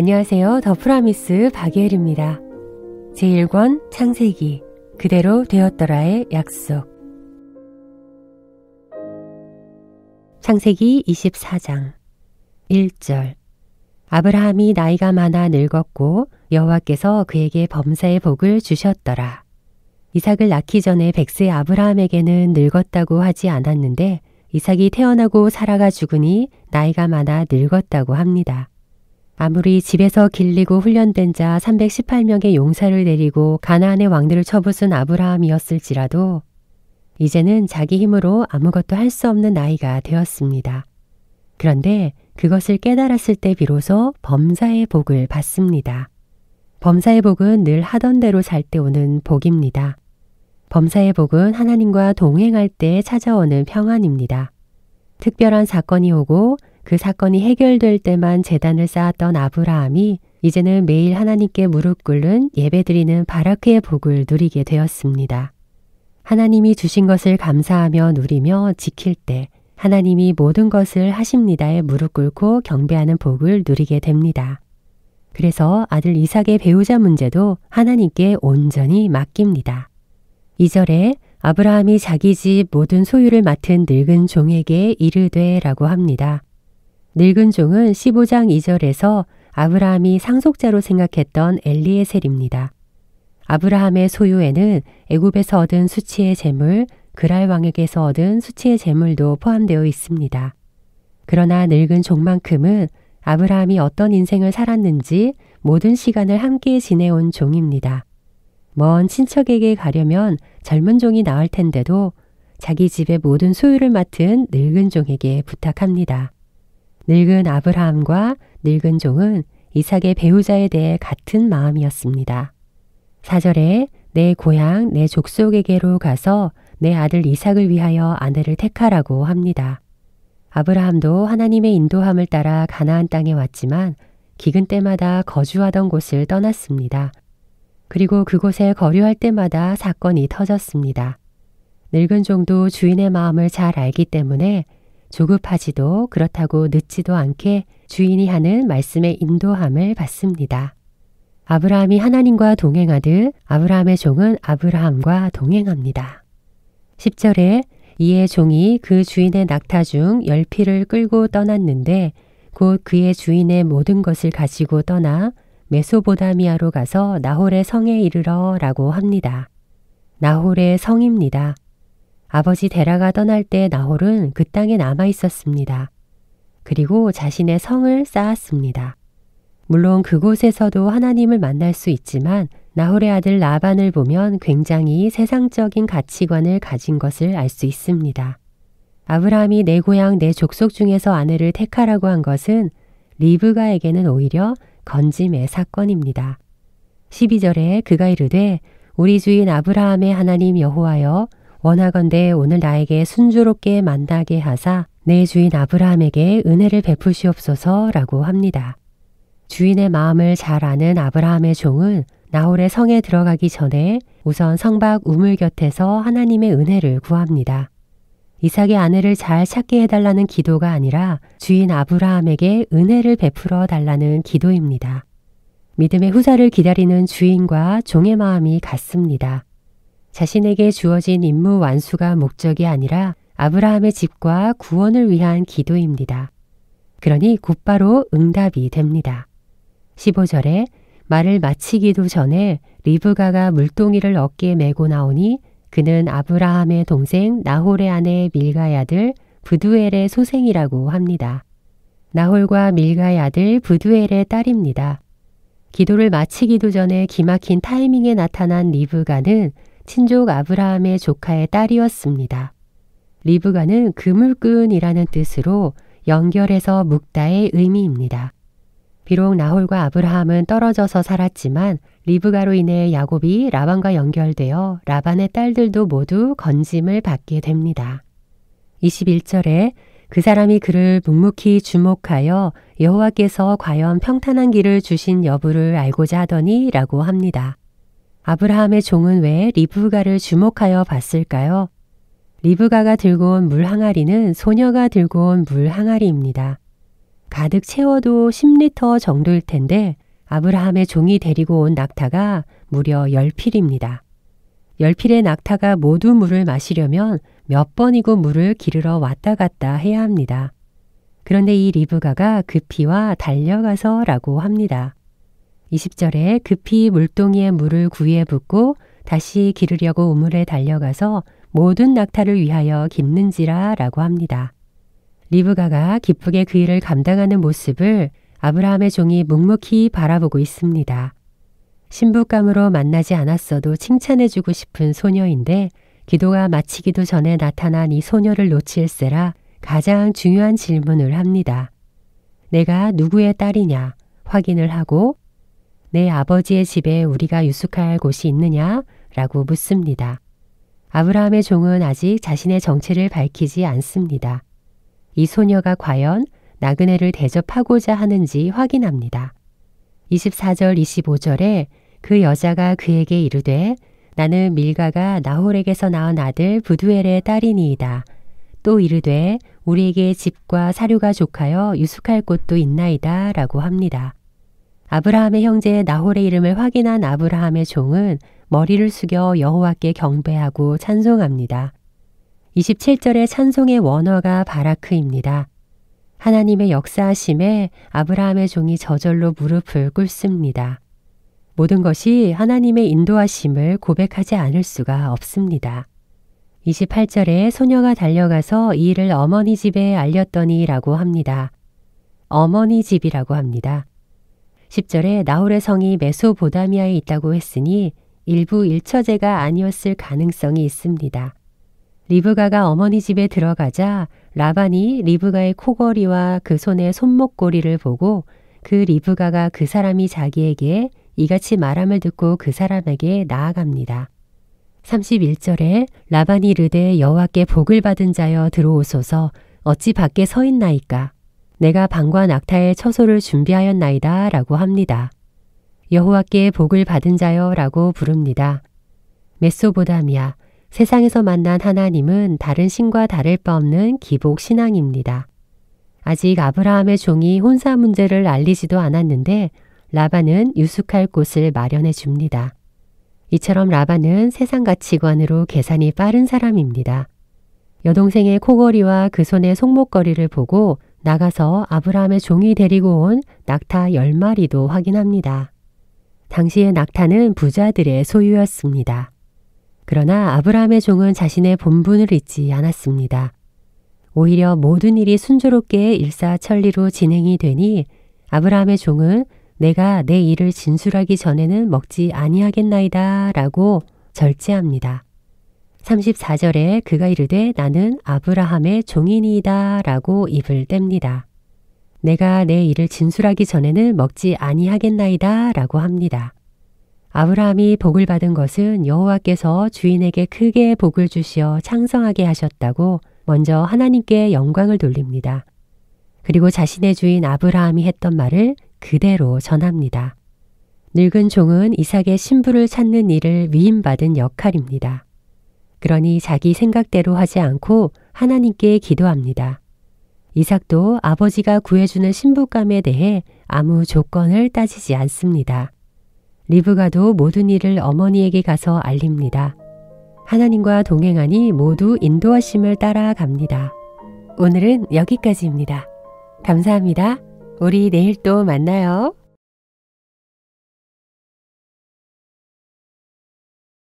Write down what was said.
안녕하세요. 더 프라미스 박예일입니다. 제1권 창세기 그대로 되었더라의 약속. 창세기 24장 1절. 아브라함이 나이가 많아 늙었고 여호와께서 그에게 범사의 복을 주셨더라. 이삭을 낳기 전에 백세 아브라함에게는 늙었다고 하지 않았는데 이삭이 태어나고 사라가 죽으니 나이가 많아 늙었다고 합니다. 아무리 집에서 길리고 훈련된 자 318명의 용사를 데리고 가나안의 왕들을 쳐부순 아브라함이었을지라도 이제는 자기 힘으로 아무것도 할 수 없는 나이가 되었습니다. 그런데 그것을 깨달았을 때 비로소 범사의 복을 받습니다. 범사의 복은 늘 하던 대로 살 때 오는 복입니다. 범사의 복은 하나님과 동행할 때 찾아오는 평안입니다. 특별한 사건이 오고 그 사건이 해결될 때만 제단을 쌓았던 아브라함이 이제는 매일 하나님께 무릎 꿇는 예배드리는 바라크의 복을 누리게 되었습니다. 하나님이 주신 것을 감사하며 누리며 지킬 때 하나님이 모든 것을 하십니다에 무릎 꿇고 경배하는 복을 누리게 됩니다. 그래서 아들 이삭의 배우자 문제도 하나님께 온전히 맡깁니다. 2절에 아브라함이 자기 집 모든 소유를 맡은 늙은 종에게 이르되 라고 합니다. 늙은 종은 15장 2절에서 아브라함이 상속자로 생각했던 엘리에셀입니다. 아브라함의 소유에는 애굽에서 얻은 수치의 재물, 그랄 왕에게서 얻은 수치의 재물도 포함되어 있습니다. 그러나 늙은 종만큼은 아브라함이 어떤 인생을 살았는지 모든 시간을 함께 지내온 종입니다. 먼 친척에게 가려면 젊은 종이 나을 텐데도 자기 집의 모든 소유를 맡은 늙은 종에게 부탁합니다. 늙은 아브라함과 늙은 종은 이삭의 배우자에 대해 같은 마음이었습니다. 4절에 내 고향, 내 족속에게로 가서 내 아들 이삭을 위하여 아내를 택하라고 합니다. 아브라함도 하나님의 인도함을 따라 가나안 땅에 왔지만 기근 때마다 거주하던 곳을 떠났습니다. 그리고 그곳에 거류할 때마다 사건이 터졌습니다. 늙은 종도 주인의 마음을 잘 알기 때문에 조급하지도 그렇다고 늦지도 않게 주인이 하는 말씀의 인도함을 받습니다. 아브라함이 하나님과 동행하듯 아브라함의 종은 아브라함과 동행합니다. 10절에 이에 종이 그 주인의 낙타 중 10匹를 끌고 떠났는데 곧 그의 주인의 모든 것을 가지고 떠나 메소보다미아로 가서 나홀의 성에 이르러 라고 합니다. 나홀의 성입니다. 아버지 데라가 떠날 때 나홀은 그 땅에 남아 있었습니다. 그리고 자신의 성을 쌓았습니다. 물론 그곳에서도 하나님을 만날 수 있지만 나홀의 아들 라반을 보면 굉장히 세상적인 가치관을 가진 것을 알 수 있습니다. 아브라함이 내 고향 내 족속 중에서 아내를 택하라고 한 것은 리브가에게는 오히려 건짐의 사건입니다. 12절에 그가 이르되 우리 주인 아브라함의 하나님 여호와여 원하건대 오늘 나에게 순조롭게 만나게 하사 내 주인 아브라함에게 은혜를 베푸시옵소서라고 합니다. 주인의 마음을 잘 아는 아브라함의 종은 나홀의 성에 들어가기 전에 우선 성박 우물 곁에서 하나님의 은혜를 구합니다. 이삭의 아내를 잘 찾게 해달라는 기도가 아니라 주인 아브라함에게 은혜를 베풀어 달라는 기도입니다. 믿음의 후사를 기다리는 주인과 종의 마음이 같습니다. 자신에게 주어진 임무 완수가 목적이 아니라 아브라함의 집과 구원을 위한 기도입니다. 그러니 곧바로 응답이 됩니다. 15절에 말을 마치기도 전에 리브가가 물동이를 어깨에 메고 나오니 그는 아브라함의 동생 나홀의 아내 밀가의 아들 브두엘의 소생이라고 합니다. 나홀과 밀가의 아들 브두엘의 딸입니다. 기도를 마치기도 전에 기막힌 타이밍에 나타난 리브가는 친족 아브라함의 조카의 딸이었습니다. 리브가는 그물끈이라는 뜻으로 연결해서 묶다의 의미입니다. 비록 나홀과 아브라함은 떨어져서 살았지만 리브가로 인해 야곱이 라반과 연결되어 라반의 딸들도 모두 건짐을 받게 됩니다. 21절에 그 사람이 그를 묵묵히 주목하여 여호와께서 과연 평탄한 길을 주신 여부를 알고자 하더니 라고 합니다. 아브라함의 종은 왜 리브가를 주목하여 봤을까요? 리브가가 들고 온 물 항아리는 소녀가 들고 온 물 항아리입니다. 가득 채워도 10리터 정도일 텐데 아브라함의 종이 데리고 온 낙타가 무려 10필입니다. 10필의 낙타가 모두 물을 마시려면 몇 번이고 물을 기르러 왔다 갔다 해야 합니다. 그런데 이 리브가가 급히 와 달려가서 라고 합니다. 20절에 급히 물동이에 물을 구이에 붓고 다시 기르려고 우물에 달려가서 모든 낙타를 위하여 깁는지라 라고 합니다. 리브가가 기쁘게 그 일을 감당하는 모습을 아브라함의 종이 묵묵히 바라보고 있습니다. 신부감으로 만나지 않았어도 칭찬해주고 싶은 소녀인데 기도가 마치기도 전에 나타난 이 소녀를 놓칠세라 가장 중요한 질문을 합니다. 내가 누구의 딸이냐 확인을 하고 내 아버지의 집에 우리가 유숙할 곳이 있느냐 라고 묻습니다. 아브라함의 종은 아직 자신의 정체를 밝히지 않습니다. 이 소녀가 과연 나그네를 대접하고자 하는지 확인합니다. 24절 25절에 그 여자가 그에게 이르되 나는 밀가가 나홀에게서 낳은 아들 부두엘의 딸이니이다. 또 이르되 우리에게 집과 사료가 족하여 유숙할 곳도 있나이다 라고 합니다. 아브라함의 형제 나홀의 이름을 확인한 아브라함의 종은 머리를 숙여 여호와께 경배하고 찬송합니다. 27절의 찬송의 원어가 바라크입니다. 하나님의 역사하심에 아브라함의 종이 저절로 무릎을 꿇습니다. 모든 것이 하나님의 인도하심을 고백하지 않을 수가 없습니다. 28절에 소녀가 달려가서 이 일을 어머니 집에 알렸더니 라고 합니다. 어머니 집이라고 합니다. 10절에 나홀의 성이 메소보다미아에 있다고 했으니 일부 일처제가 아니었을 가능성이 있습니다. 리브가가 어머니 집에 들어가자 라반이 리브가의 코걸이와 그 손의 손목고리를 보고 그 리브가가 그 사람이 자기에게 이같이 말함을 듣고 그 사람에게 나아갑니다. 31절에 라반이 이르되 여호와께 복을 받은 자여 들어오소서 어찌 밖에 서 있나이까 내가 방과 낙타의 처소를 준비하였나이다 라고 합니다. 여호와께 복을 받은 자여 라고 부릅니다. 메소보다미아 세상에서 만난 하나님은 다른 신과 다를 바 없는 기복 신앙입니다. 아직 아브라함의 종이 혼사 문제를 알리지도 않았는데 라반은 유숙할 곳을 마련해 줍니다. 이처럼 라반은 세상 가치관으로 계산이 빠른 사람입니다. 여동생의 코걸이와 그 손의 손목걸이를 보고 나가서 아브라함의 종이 데리고 온 낙타 10마리도 확인합니다. 당시의 낙타는 부자들의 소유였습니다. 그러나 아브라함의 종은 자신의 본분을 잊지 않았습니다. 오히려 모든 일이 순조롭게 일사천리로 진행이 되니 아브라함의 종은 내가 내 일을 진술하기 전에는 먹지 아니하겠나이다 라고 절제합니다. 34절에 그가 이르되 나는 아브라함의 종이니이다 라고 입을 뗍니다. 내가 내 일을 진술하기 전에는 먹지 아니하겠나이다 라고 합니다. 아브라함이 복을 받은 것은 여호와께서 주인에게 크게 복을 주시어 창성하게 하셨다고 먼저 하나님께 영광을 돌립니다. 그리고 자신의 주인 아브라함이 했던 말을 그대로 전합니다. 늙은 종은 이삭의 신부를 찾는 일을 위임받은 역할입니다. 그러니 자기 생각대로 하지 않고 하나님께 기도합니다. 이삭도 아버지가 구해주는 신부감에 대해 아무 조건을 따지지 않습니다. 리브가도 모든 일을 어머니에게 가서 알립니다. 하나님과 동행하니 모두 인도하심을 따라갑니다. 오늘은 여기까지입니다. 감사합니다. 우리 내일 또 만나요.